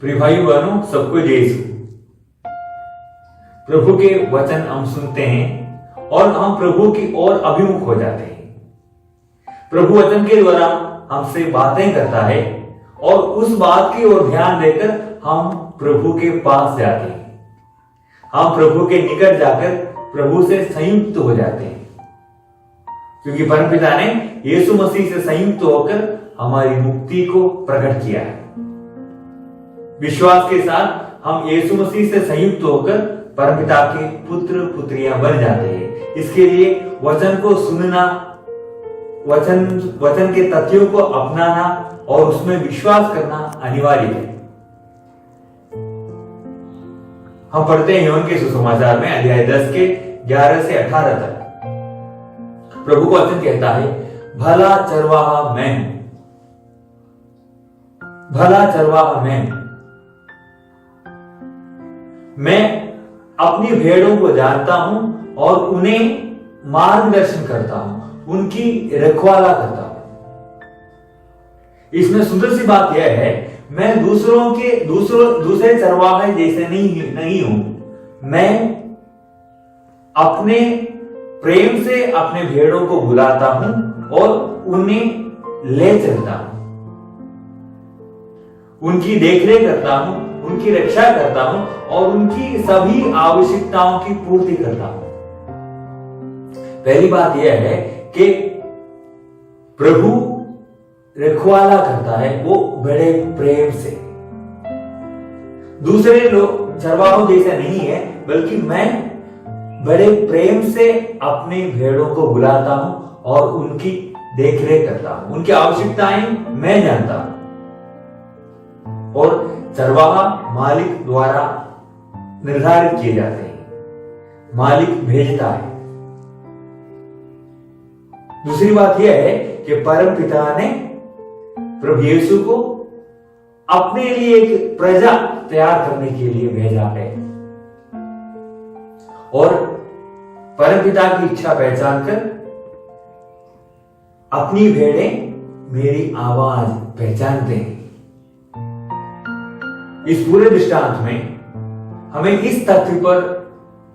प्रिय भाई बहनों, सबको जय यीशु। प्रभु के वचन हम सुनते हैं और हम प्रभु की ओर अभिमुख हो जाते हैं। प्रभु वचन के द्वारा हमसे बातें करता है और उस बात की ओर ध्यान देकर हम प्रभु के पास जाते हैं। हम प्रभु के निकट जाकर प्रभु से संयुक्त हो जाते हैं, क्योंकि परमपिता ने यीशु मसीह से संयुक्त होकर हमारी मुक्ति को प्रकट किया है। विश्वास के साथ हम यीशु मसीह से संयुक्त होकर परमपिता के पुत्र पुत्रियां बन जाते हैं। इसके लिए वचन को सुनना, वचन के तथ्यों को अपनाना और उसमें विश्वास करना अनिवार्य है। हम पढ़ते हैं यूहन्ना के सुसमाचार में अध्याय 10 के 11 से 18 तक। प्रभु का वचन कहता है, भला चरवाहा मैं हूं, भला चरवाहा मैं हूं। मैं अपनी भेड़ों को जानता हूं और उन्हें मार्गदर्शन करता हूं, उनकी रखवाला करता हूं। इसमें सुंदर सी बात यह है, मैं दूसरे चरवाहे जैसे नहीं हूं। मैं अपने प्रेम से अपने भेड़ों को बुलाता हूं और उन्हें ले चलता हूं, उनकी देखरेख करता हूं, उनकी रक्षा करता हूं और उनकी सभी आवश्यकताओं की पूर्ति करता हूं। पहली बात यह है कि प्रभु रखवाला करता है, वो बड़े प्रेम से। दूसरे लोग चरवाहों जैसे नहीं है, बल्कि मैं बड़े प्रेम से अपने भेड़ों को बुलाता हूं और उनकी देखरेख करता हूं, उनकी आवश्यकताएं मैं जानता हूं। और चरवाहा मालिक द्वारा निर्धारित किए जाते हैं, मालिक भेजता है। दूसरी बात यह है कि परम पिता ने प्रभु यीशु को अपने लिए एक प्रजा तैयार करने के लिए भेजा है और परम पिता की इच्छा पहचान कर अपनी भेड़ें मेरी आवाज पहचानते हैं। इस पूरे दृष्टांत में हमें इस तथ्य पर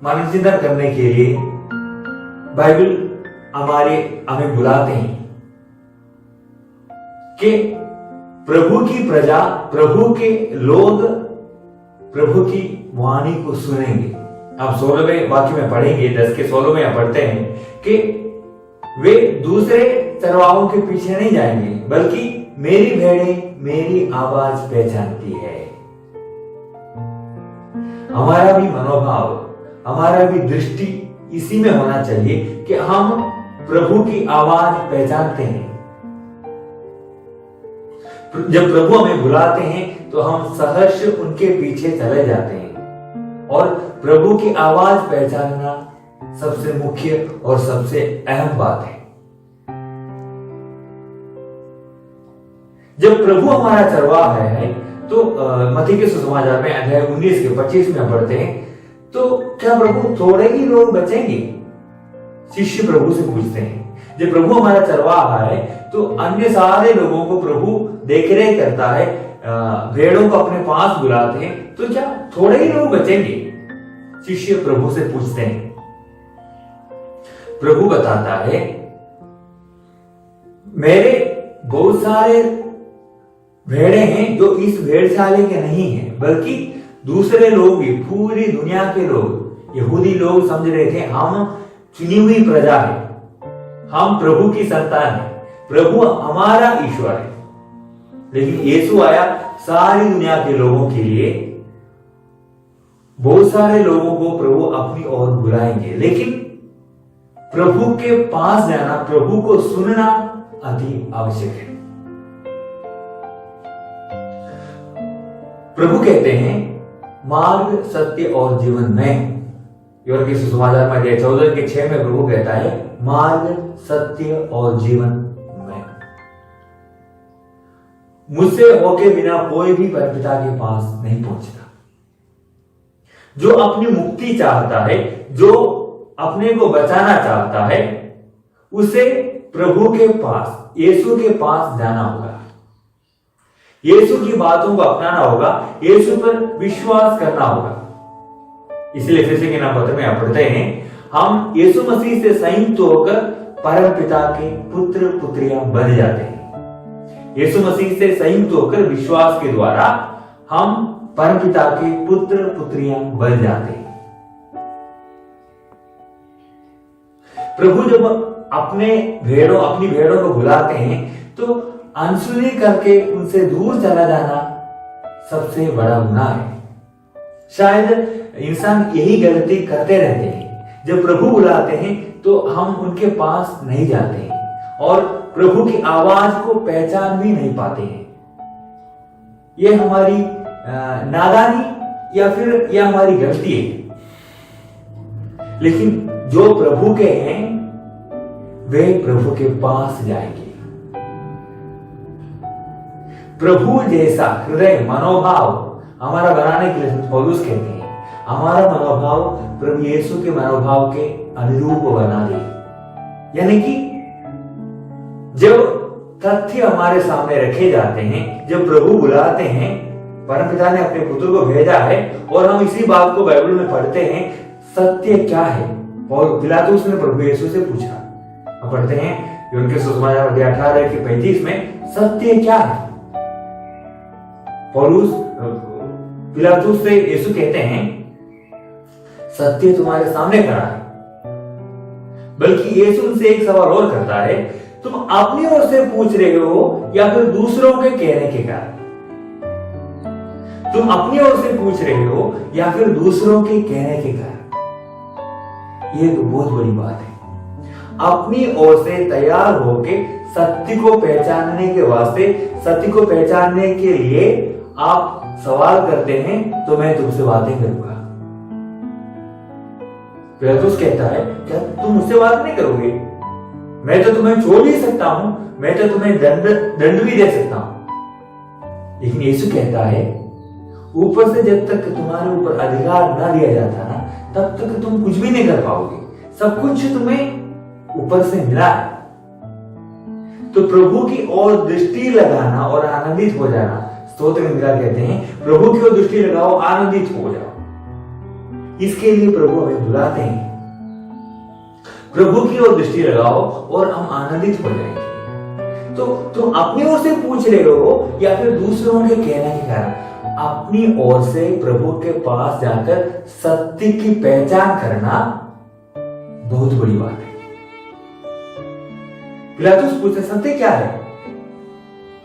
मनोचिंतन करने के लिए बाइबल हमें बुलाते हैं कि प्रभु की प्रजा, प्रभु के लोग प्रभु की वाणी को सुनेंगे। आप 16वें वाक्य में पढ़ेंगे, 10 के 16 में पढ़ते हैं कि वे दूसरे चरवाहों के पीछे नहीं जाएंगे, बल्कि मेरी भेड़ें मेरी आवाज पहचानती है। हमारा भी मनोभाव, हमारा भी दृष्टि इसी में होना चाहिए कि हम प्रभु की आवाज पहचानते हैं। जब प्रभु हमें बुलाते हैं तो हम सहर्ष उनके पीछे चले जाते हैं और प्रभु की आवाज पहचानना सबसे मुख्य और सबसे अहम बात है। जब प्रभु हमारा चरवाहा है तो मत्ती के सुसमाचार में अध्याय 19 के 25 में पढ़ते हैं, तो क्या प्रभु थोड़े ही लोग बचेंगे? शिष्य प्रभु से पूछते हैं। जब प्रभु हमारा चरवाहा है तो अन्य सारे लोगों को प्रभु देखरेख करता है, भेड़ों को अपने पास बुलाते हैं, तो क्या थोड़े ही लोग बचेंगे? शिष्य प्रभु से पूछते हैं। प्रभु बताता है, मेरे बहुत सारे भेड़े हैं जो इस भेड़शाले के नहीं हैं, बल्कि दूसरे लोग भी, पूरी दुनिया के लोग, यहूदी लोग समझ रहे थे हम चुनी हुई प्रजा है, हम प्रभु की संतान है, प्रभु हमारा ईश्वर है। लेकिन यीशु आया सारी दुनिया के लोगों के लिए। बहुत सारे लोगों को प्रभु अपनी ओर बुलाएंगे, लेकिन प्रभु के पास जाना, प्रभु को सुनना अति आवश्यक है। प्रभु कहते हैं, मार्ग, सत्य और जीवन मैं हूं। यूहन्ना के सुसमाचार में अध्याय 14 के 6 में प्रभु कहता है, मार्ग, सत्य और जीवन मैं। मुझसे होके बिना कोई भी परमपिता के पास नहीं पहुंचता। जो अपनी मुक्ति चाहता है, जो अपने को बचाना चाहता है, उसे प्रभु के पास, यीशु के पास जाना होगा। यीशु की बातों को अपनाना होगा, यीशु पर विश्वास करना होगा। इसलिए फिर से के नाम पत्र में आप पढ़ते हैं, हम यीशु मसीह से संयुक्त होकर परम पिता के पुत्र पुत्रियां बन जाते हैं। यीशु मसीह से संयुक्त होकर विश्वास के द्वारा हम परम पिता के पुत्र पुत्रियां बन जाते हैं। प्रभु जब अपनी भेड़ों को बुलाते हैं तो अनसुनी करके उनसे दूर चला जाना सबसे बड़ा गुनाह है। शायद इंसान यही गलती करते रहते हैं, जब प्रभु बुलाते हैं तो हम उनके पास नहीं जाते हैं और प्रभु की आवाज को पहचान भी नहीं पाते हैं। ये हमारी नादानी या फिर यह हमारी गलती है। लेकिन जो प्रभु के हैं वे प्रभु के पास जाएंगे। प्रभु जैसा हृदय मनोभाव हमारा बनाने के लिए पौलुस कहते हैं, हमारा मनोभाव प्रभु यीशु के मनोभाव के अनुरूप बना दे। यानी कि जब तथ्य हमारे सामने रखे जाते हैं, जब प्रभु बुलाते हैं, परमपिता ने अपने पुत्र को भेजा है और हम इसी बात को बाइबल में पढ़ते हैं, सत्य क्या है। और पिलातुस ने प्रभु यीशु से पूछा, हम पढ़ते हैं उनके सुसमाचार अध्याय 18:35 में, सत्य क्या है। पौलुस पिलातुस से यीशु कहते हैं, सत्य तुम्हारे सामने खड़ा है। बल्कि यीशु उनसे एक सवाल और करता है, तुम अपनी ओर से पूछ रहे हो या फिर दूसरों के कहने के कारण। तुम अपनी ओर से पूछ रहे हो या फिर दूसरों के कहने के कारण। ये एक बहुत बड़ी बात है। अपनी ओर से तैयार होके सत्य को पहचानने के वास्ते, सत्य को पहचानने के लिए आप सवाल करते हैं तो मैं तुमसे बातें करूंगा। पिलातुस कहता है, क्या तुम मुझसे बात नहीं करोगे? मैं तो तुम्हें छोड़ ही सकता हूं, मैं तो तुम्हें दंड भी दे सकता हूं। लेकिन यीशु कहता है, ऊपर से जब तक तुम्हारे ऊपर अधिकार ना दिया जाता ना, तब तक तुम कुछ भी नहीं कर पाओगे। सब कुछ तुम्हें ऊपर से मिला है। तो प्रभु की ओर दृष्टि लगाना और आनंदित हो जाना, स्तोत्र में मिला कहते हैं, प्रभु की ओर दृष्टि लगाओ, आनंदित हो जाओ। इसके लिए प्रभु हमें बुलाते हैं। प्रभु की ओर दृष्टि लगाओ और हम आनंदित हो जाएंगे। तो तुम अपनी ओर से पूछ रहे हो या फिर दूसरों के कहने के कारण। अपनी ओर से प्रभु के पास जाकर सत्य की पहचान करना बहुत बड़ी बात है। पिलातुस पूछता, सत्य क्या है?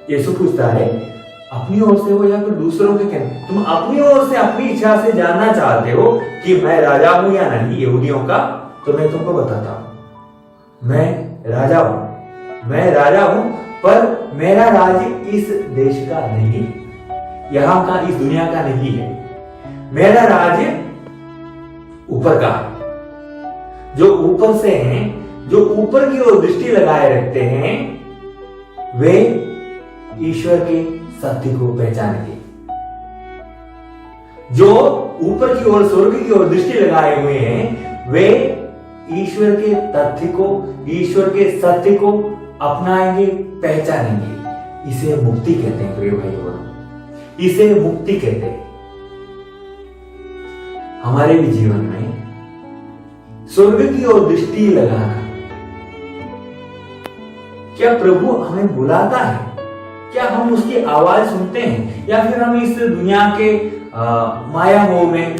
यीशु पूछता है, अपनी ओर से हो या फिर दूसरों के कहने। तुम अपनी ओर से अपनी इच्छा से जानना चाहते हो कि मैं राजा हूं या नहीं यहूदियों का, तो मैं तुमको बताता हूं, मैं राजा हूं, पर मेरा राज्य इस देश का नहीं है, यहां का, इस दुनिया का नहीं है। मेरा राज्य ऊपर का है। जो ऊपर से हैं, जो ऊपर की ओर दृष्टि लगाए रखते हैं, वे ईश्वर के सत्य को पहचानेंगे। जो ऊपर की ओर, स्वर्ग की ओर दृष्टि लगाए हुए हैं, वे ईश्वर के तथ्य को, ईश्वर के सत्य को अपनाएंगे, पहचानेंगे। इसे मुक्ति कहते हैं प्रिय भाई बहनों, इसे मुक्ति कहते हैं। हमारे भी जीवन में स्वर्ग की ओर दृष्टि लगाना। क्या प्रभु हमें बुलाता है? क्या हम उसकी आवाज सुनते हैं या फिर हम इस दुनिया के माया मोह में,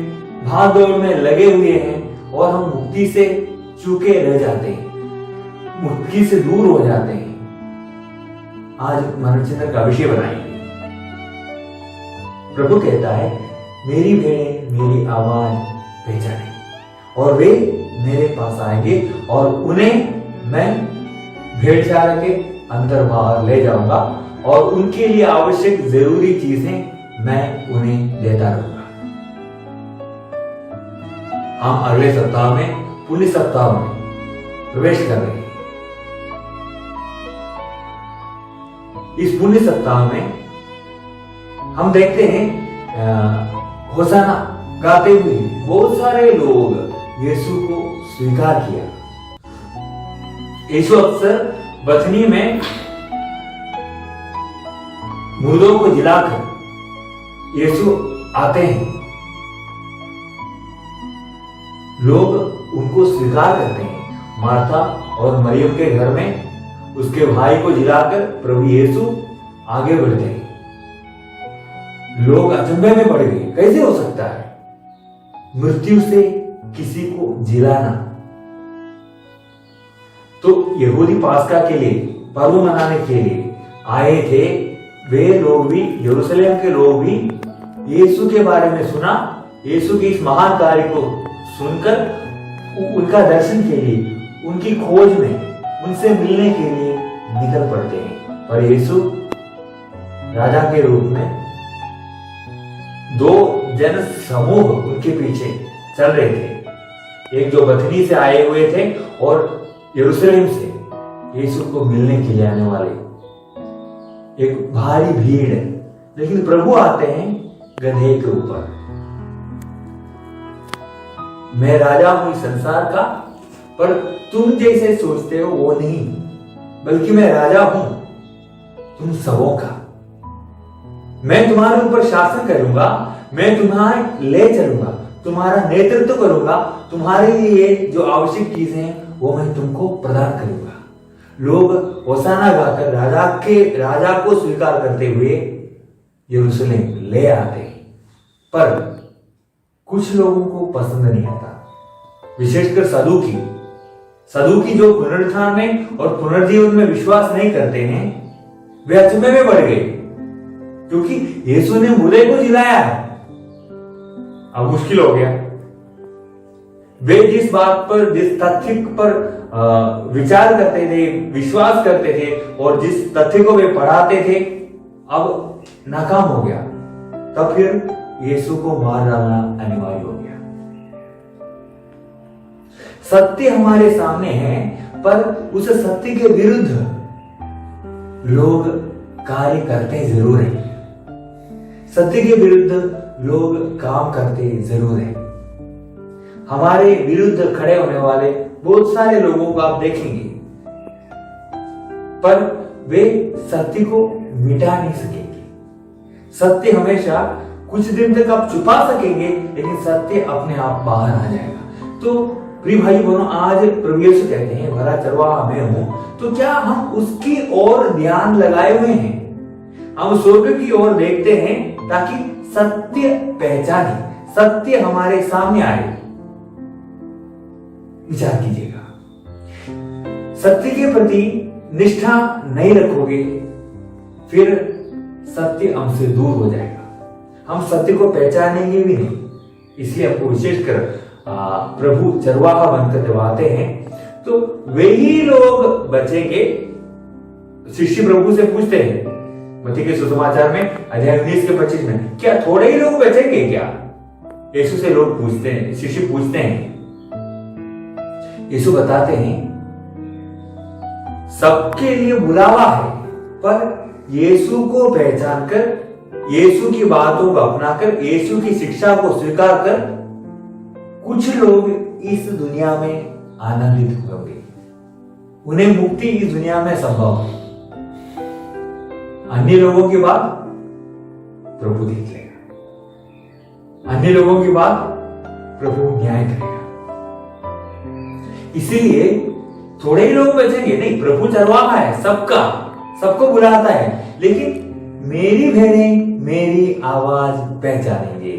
भाग दौड़ में लगे हुए हैं और हम मुक्ति से चूके रह जाते हैं, मुक्ति से दूर हो जाते हैं? आज मरण चिन्ह का विषय बनाएंगे। प्रभु कहता है, मेरी भेड़ें मेरी आवाज पहचानेंगी और वे मेरे पास आएंगे और उन्हें मैं भेड़शाला के अंदर बाहर ले जाऊंगा और उनके लिए आवश्यक जरूरी चीजें मैं उन्हें देता रहूंगा। हम अगले सप्ताह में, पुण्य सप्ताह में प्रवेश कर रहे हैं। इस पुण्य सप्ताह में हम देखते हैं होसाना गाते हुए बहुत सारे लोग यीशु को स्वीकार किया। यीशु अक्सर बथनी में मुर्दों को जिलाकर यीशु आते हैं। लोग उनको स्वीकार करते हैं। मार्था और मरियम के घर में उसके भाई को जिलाकर प्रभु यीशु आगे बढ़ते हैं। लोग अचंभे में पड़ गए, कैसे हो सकता है मृत्यु से किसी को जिलाना। तो यहूदी पास्का के लिए, पर्व मनाने के लिए आए थे वे लोग भी, यरूशलेम के लोग भी यीशु के बारे में सुना, यीशु की इस महान कार्य को सुनकर उनका दर्शन के लिए, उनकी खोज में, उनसे मिलने के लिए निकल पड़ते हैं। पर यीशु राजा के रूप में दो जन समूह उनके पीछे चल रहे थे। एक जो बथनी से आए हुए थे और यरूशलेम से यीशु को मिलने के लिए आने वाले, एक भारी भीड़। लेकिन प्रभु आते हैं गधे के ऊपर। मैं राजा हूं इस संसार का, पर तुम जैसे सोचते हो वो नहीं, बल्कि मैं राजा हूं तुम सबों का। मैं तुम्हारे ऊपर शासन करूंगा, मैं तुम्हारे ले चलूंगा, तुम्हारा नेतृत्व करूंगा, तुम्हारे लिए जो आवश्यक चीजें हैं वो मैं तुमको प्रदान करूंगा। लोग होसाना गाकर राजा को स्वीकार करते हुए यरूशलेम ले आते हैं। पर कुछ लोगों को पसंद नहीं आता, विशेषकर सदूकी जो पुनरुत्थान में और पुनर्जीवन में विश्वास नहीं करते हैं, वे अचंभे में पड़ गए क्योंकि यीशु ने मुर्दे को जिलाया है। अब मुश्किल हो गया। वे जिस बात पर, जिस तथ्य पर विचार करते थे, विश्वास करते थे और जिस तथ्य को वे पढ़ाते थे, अब नाकाम हो गया। तब फिर यीशु को मार डालना अनिवार्य हो गया। सत्य हमारे सामने है, पर उस सत्य के विरुद्ध लोग कार्य करते जरूर हैं। सत्य के विरुद्ध लोग काम करते जरूर हैं। हमारे विरुद्ध खड़े होने वाले बहुत सारे लोगों को आप देखेंगे, पर वे सत्य को मिटा नहीं सकेंगे। सत्य हमेशा कुछ दिन तक आप छुपा सकेंगे, लेकिन सत्य अपने आप बाहर आ जाएगा। तो प्रिय भाई बहनों, आज प्रभु यीशु कहते हैं भला चरवाहा मैं हूं, तो क्या हम उसकी ओर ध्यान लगाए हुए हैं? हम स्वर्ग की ओर देखते हैं ताकि सत्य पहचाने, सत्य हमारे सामने आए। विचार कीजिएगा, सत्य के प्रति निष्ठा नहीं रखोगे, फिर सत्य हमसे दूर हो जाएगा। हम सत्य को पहचानेंगे भी नहीं। इसलिए हमको विशेषकर प्रभु चरवाहा बनकर जब आते हैं तो वही लोग बचेंगे। शिष्य प्रभु से पूछते हैं मत्ती के सुसमाचार में अध्याय 19 के 25 में, क्या थोड़े ही लोग बचेंगे क्या? यीशु से लोग पूछते हैं, शिष्य पूछते हैं। यीशु बताते हैं सबके लिए बुलावा है, पर यीशु को पहचान कर, यीशु की बातों को अपनाकर, यीशु की शिक्षा को स्वीकार कर कुछ लोग इस दुनिया में आनंदित होंगे। उन्हें मुक्ति इस दुनिया में संभव है। अन्य लोगों की बात प्रभु देख लेगा, अन्य लोगों की बात प्रभु न्याय करेगा। इसीलिए थोड़े ही लोग बचेंगे नहीं, प्रभु चरवाहा है, सबको बुलाता है, लेकिन मेरी भेड़ें मेरी आवाज पहचानेंगे।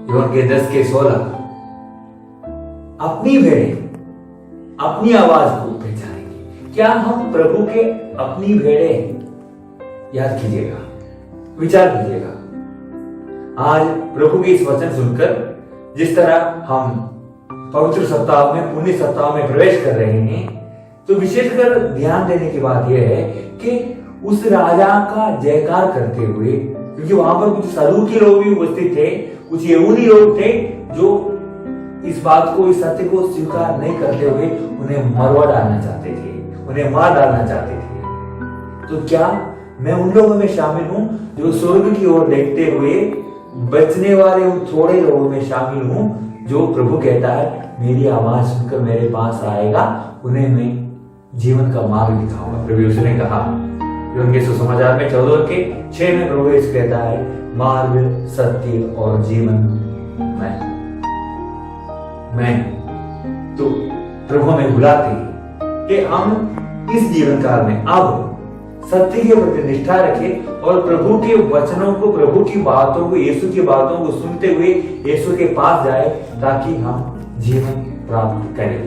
योहन के 10 के 16 अपनी भेड़ें अपनी आवाज को पहचानेंगे। क्या हम प्रभु के अपनी भेड़ें? याद कीजिएगा, विचार कीजिएगा। आज प्रभु के इस वचन सुनकर जिस तरह हम पवित्र सप्ताह में, पुण्य सप्ताह में प्रवेश कर रहे हैं, तो विशेषकर ध्यान देने की बात यह है कि उस राजा का जयकार करते हुए, क्योंकि वहां पर कुछ सदूकी लोग भी उपस्थित थे, कुछ यहूदी लोग थे जो इस बात को, इस सत्य को स्वीकार नहीं करते हुए उन्हें मरवा डालना चाहते थे, उन्हें मार डालना चाहते थे। तो क्या मैं उन लोगों में शामिल हूं जो स्वर्ग की ओर देखते हुए बचने वाले उन थोड़े लोगों में शामिल हूं जो प्रभु कहता है मेरी आवाज सुनकर मेरे पास आएगा, उन्हें मैं जीवन का मार्ग दिखाऊंगा। प्रभु यीशु ने कहा उनके सुसमाचार में 14:6 में प्रभु यीशु कहता है, मार्ग, सत्य और जीवन मैं। तो प्रभु हमें बुलाते हैं कि हम इस जीवन काल में अब सत्य के प्रति निष्ठा रखें और प्रभु के वचनों को, प्रभु की बातों को, यीशु की बातों को सुनते हुए यीशु के पास जाए ताकि हम जीवन प्राप्त करें।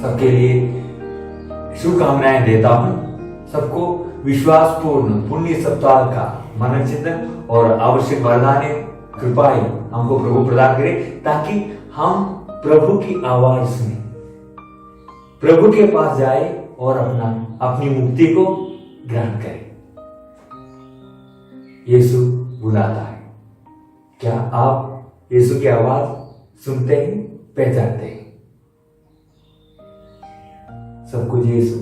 सबके लिए शुभकामनाएं देता हूं। सबको विश्वासपूर्ण पुण्य सप्ताह का मनन चिंतन और आवश्यक वरदानें, कृपाएं हमको प्रभु प्रदान करे ताकि हम प्रभु की आवाज सुने, प्रभु के पास जाए और अपनी मुक्ति को ग्रहण करें। यीशु बुलाता है। क्या आप यीशु की आवाज सुनते हैं, पहचानते हैं? सब कुछ यीशु